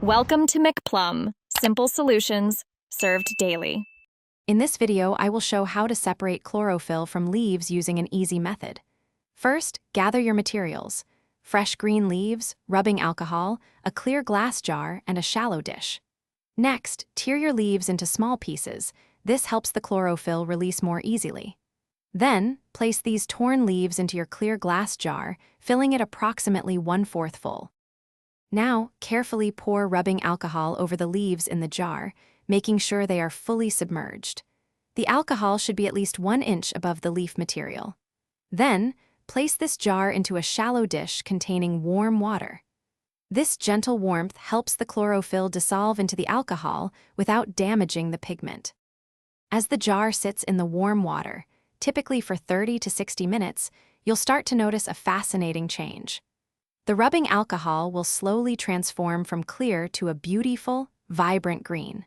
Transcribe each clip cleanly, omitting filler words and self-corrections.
Welcome to McPlum, simple solutions served daily. In this video, I will show how to separate chlorophyll from leaves using an easy method. First, gather your materials: fresh green leaves, rubbing alcohol, a clear glass jar, and a shallow dish. Next, tear your leaves into small pieces. This helps the chlorophyll release more easily. Then, place these torn leaves into your clear glass jar, filling it approximately 1/4 full. Now, carefully pour rubbing alcohol over the leaves in the jar, making sure they are fully submerged. The alcohol should be at least 1 inch above the leaf material. Then, place this jar into a shallow dish containing warm water. This gentle warmth helps the chlorophyll dissolve into the alcohol without damaging the pigment. As the jar sits in the warm water, typically for 30 to 60 minutes, you'll start to notice a fascinating change. The rubbing alcohol will slowly transform from clear to a beautiful, vibrant green.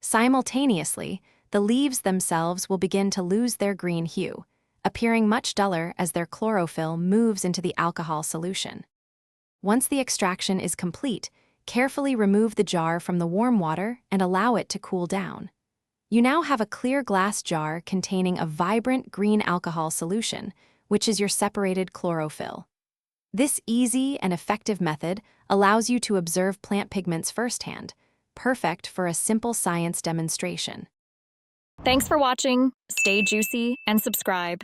Simultaneously, the leaves themselves will begin to lose their green hue, appearing much duller as their chlorophyll moves into the alcohol solution. Once the extraction is complete, carefully remove the jar from the warm water and allow it to cool down. You now have a clear glass jar containing a vibrant green alcohol solution, which is your separated chlorophyll. This easy and effective method allows you to observe plant pigments firsthand, perfect for a simple science demonstration. Thanks for watching. Stay juicy and subscribe.